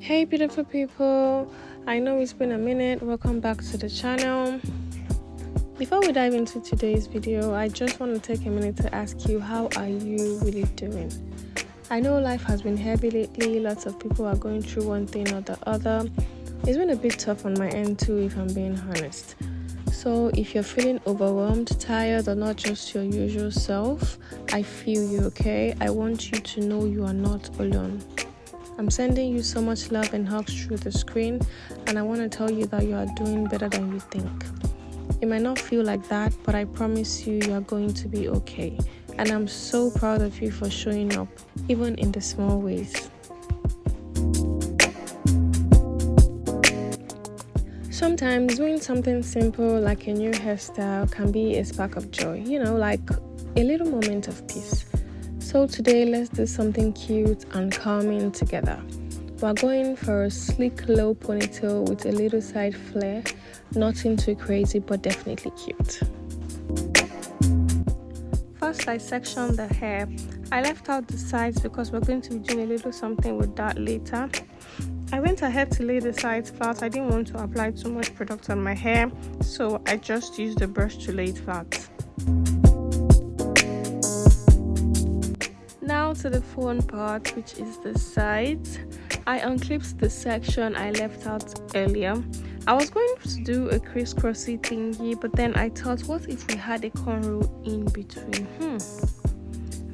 Hey beautiful people, I know it's been a minute. Welcome back to the channel. Before we dive into today's video, I just want to take a minute to ask you, how are you really doing? I know life has been heavy lately. Lots of people are going through one thing or the other. It's been a bit tough on my end too, if I'm being honest. So if you're feeling overwhelmed, tired, or not just your usual self, I feel you, okay? I want you to know you are not alone. I'm sending you so much love and hugs through the screen, and I want to tell you that you are doing better than you think. It might not feel like that, but I promise you, you are going to be okay. And I'm so proud of you for showing up, even in the small ways. Sometimes doing something simple like a new hairstyle can be a spark of joy, like a little moment of peace. So today, let's do something cute and calming together. We're going for a sleek low ponytail with a little side flare. Nothing too crazy, but definitely cute. First, I section the hair. I left out the sides because we're going to be doing a little something with that later. I went ahead to lay the sides flat. I didn't want to apply too much product on my hair, so I just used the brush to lay it flat. Now to the fun part, which is the sides. I unclipped the section I left out earlier. I was going to do a crisscrossy thingy, but then I thought, what if we had a cornrow in between?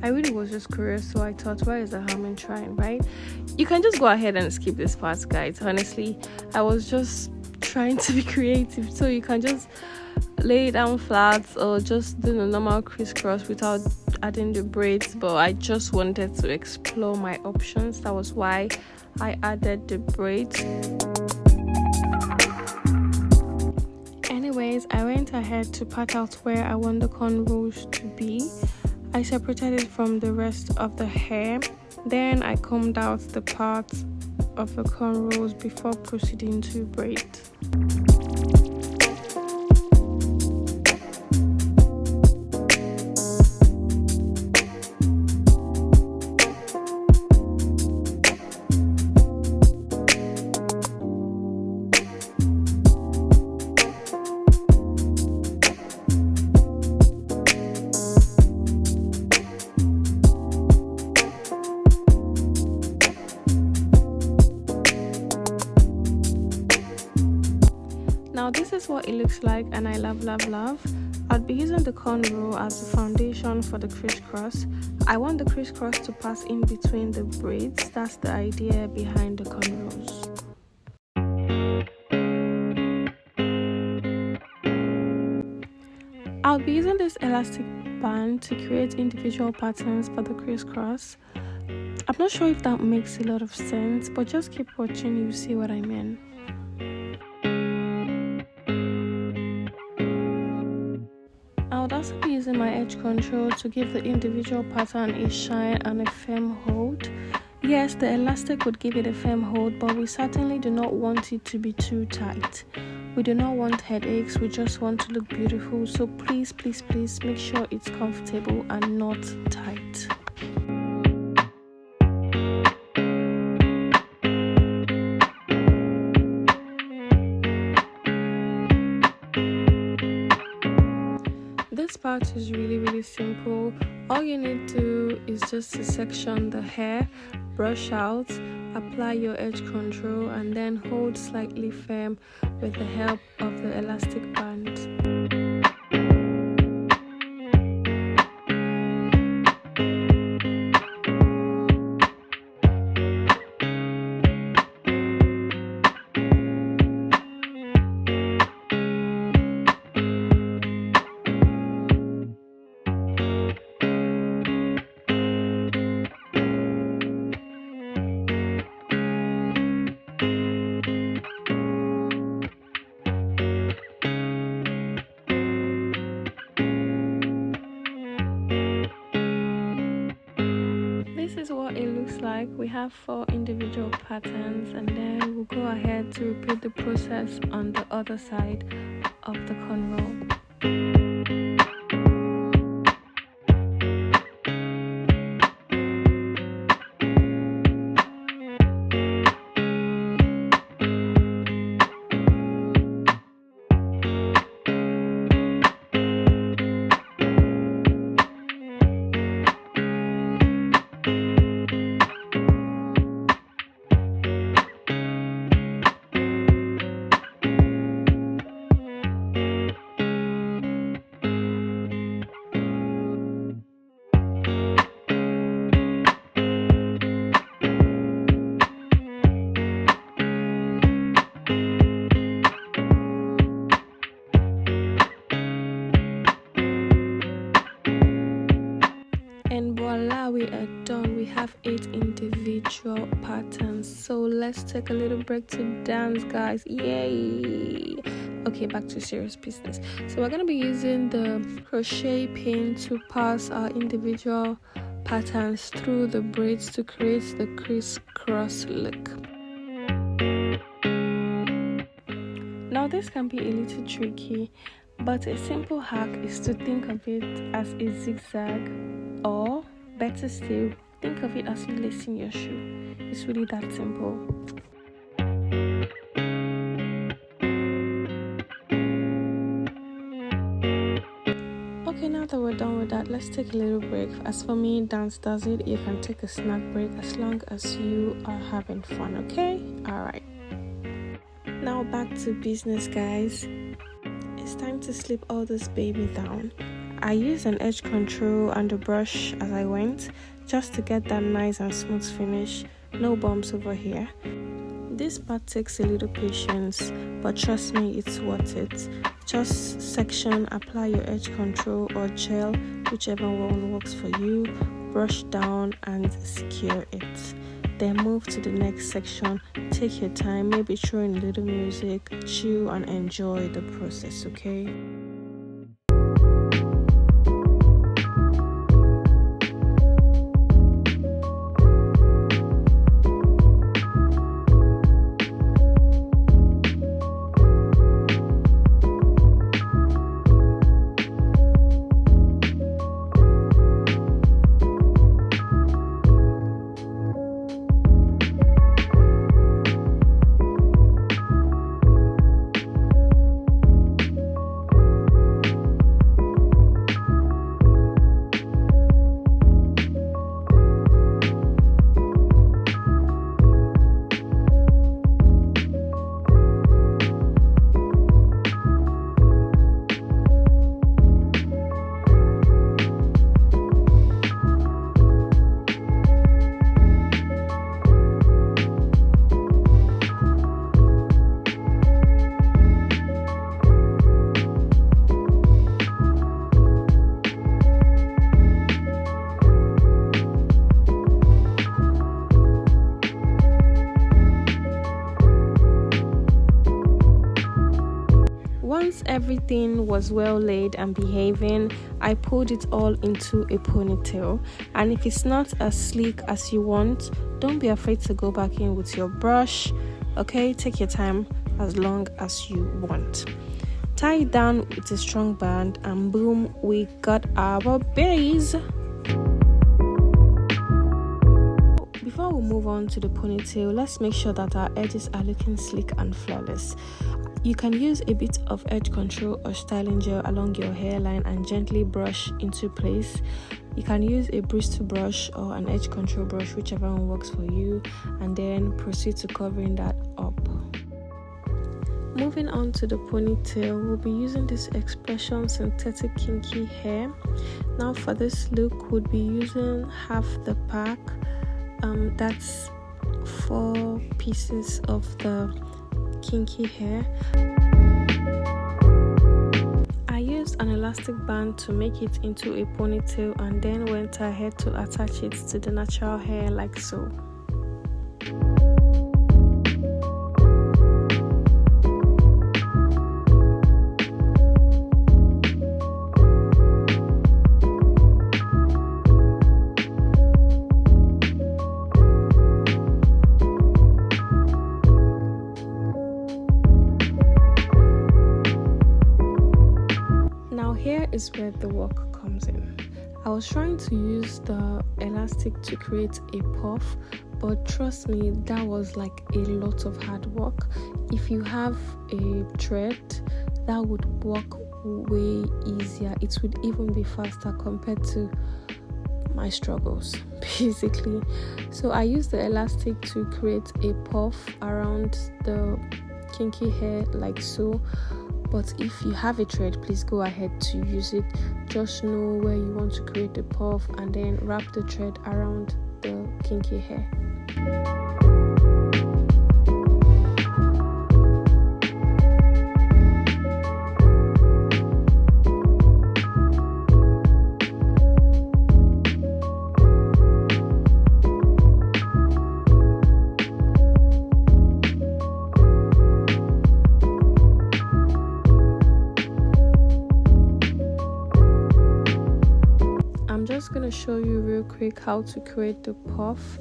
I really was just curious, so I thought, why is the harm in trying, right? You can just go ahead and skip this part, guys. Honestly, I was just trying to be creative, so you can just lay it down flat or just do the normal crisscross without adding the braids. But I just wanted to explore my options. That was why I added the braids. Anyways, I went ahead to part out where I want the cornrows to be. I separated it from the rest of the hair. Then I combed out the parts of the cornrows before proceeding to braid. Now this is what it looks like, and I love. I'll be using the cornrow as the foundation for the crisscross. I want the crisscross to pass in between the braids. That's the idea behind the cornrows. I'll be using this elastic band to create individual patterns for the crisscross. I'm not sure if that makes a lot of sense, but just keep watching, you see what I mean. I would also be using my edge control to give the individual pattern a shine and a firm hold. Yes, the elastic would give it a firm hold, but we certainly do not want it to be too tight. We do not want headaches, we just want to look beautiful. So please make sure it's comfortable and not tight. This part is really simple. All you need to do is just to section the hair, brush out, apply your edge control, and then hold slightly firm with the help of the elastic band. This is what it looks like. We have 4 individual patterns, and then we'll go ahead to repeat the process on the other side of the cornrow. individual patterns. So let's take a little break to dance, guys. Yay! Okay, back to serious business. So we're going to be using the crochet pin to pass our individual patterns through the braids to create the crisscross look. Now this can be a little tricky, but a simple hack is to think of it as a zigzag, or better still, think of it as you lacing your shoe. It's really that simple. Okay, now that we're done with that, let's take a little break. As for me, dance does it. You can take a snack break as long as you are having fun, okay? Alright. Now back to business, guys. It's time to slip all this baby down. I used an edge control and a brush as I went, just to get that nice and smooth finish. No bumps over here. This part takes a little patience, but trust me, it's worth it. Just section, apply your edge control or gel, whichever one works for you, brush down and secure it. Then move to the next section. Take your time, maybe throw in a little music, chill and enjoy the process, okay? Once everything was well laid and behaving, I pulled it all into a ponytail. And if it's not as sleek as you want, don't be afraid to go back in with your brush. Okay, take your time as long as you want. Tie it down with a strong band and boom, we got our base. Before we move on to the ponytail, let's make sure that our edges are looking sleek and flawless. You can use a bit of edge control or styling gel along your hairline and gently brush into place. You can use a bristle brush or an edge control brush, whichever one works for you, and then proceed to covering that up. Moving on to the ponytail, we'll be using this Xpression synthetic kinky hair. Now for this look, we'll be using half the pack. That's 4 pieces of the kinky hair. I used an elastic band to make it into a ponytail and then went ahead to attach it to the natural hair like so. Is where the work comes in. I was trying to use the elastic to create a puff, but trust me, that was like a lot of hard work. If you have a thread, that would work way easier. It would even be faster compared to my struggles, basically. So I used the elastic to create a puff around the kinky hair like so. But if you have a thread, please go ahead to use it. Just know where you want to create the puff and then wrap the thread around the kinky hair. show you real quick how to create the puff.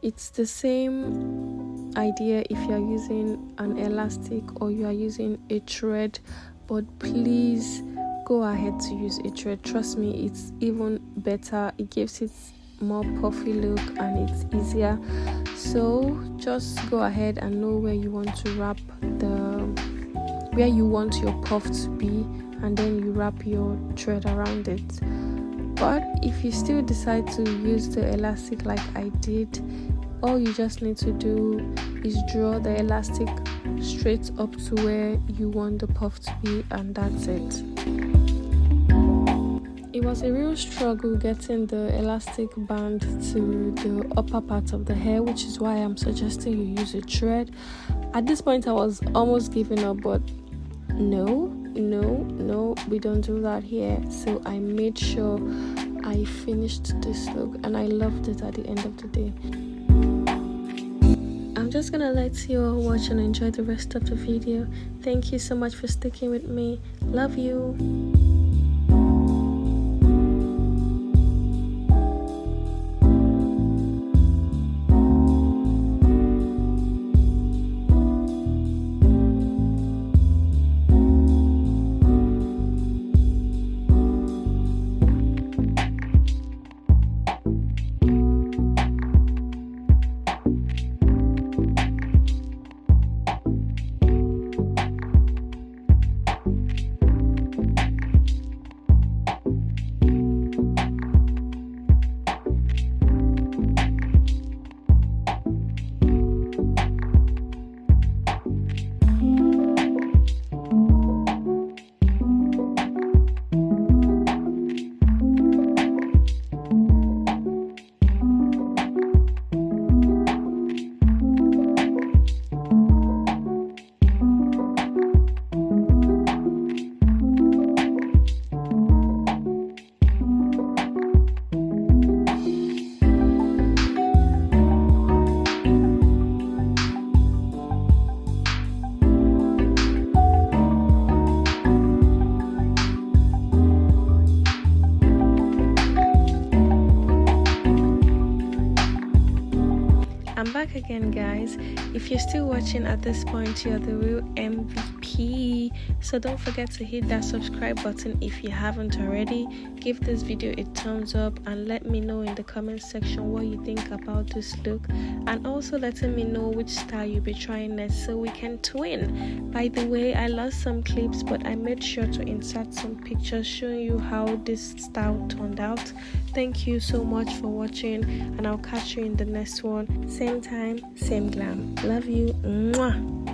It's the same idea if you're using an elastic or you are using a thread, but please go ahead to use a thread. Trust me, it's even better. It gives it more puffy look and it's easier. So just go ahead and know where you want to wrap where you want your puff to be, and then you wrap your thread around it. But if you still decide to use the elastic like I did, all you just need to do is draw the elastic straight up to where you want the puff to be, and that's it. It was a real struggle getting the elastic band to the upper part of the hair, which is why I'm suggesting you use a thread. At this point I was almost giving up, but no, we don't do that here. So I made sure I finished this look, and I loved it at the end of the day. I'm just gonna let you all watch and enjoy the rest of the video. Thank you so much for sticking with me. Love you. I'm back again, guys. If you're still watching at this point, you're the real MVP. So don't forget to hit that subscribe button if you haven't already. Give this video a thumbs up and let me know in the comment section what you think about this look, and also letting me know which style you'll be trying next so we can twin. By the way, I lost some clips, but I made sure to insert some pictures showing you how this style turned out. Thank you so much for watching, and I'll catch you in the next one. Same time, same glam. Love you. Mwah.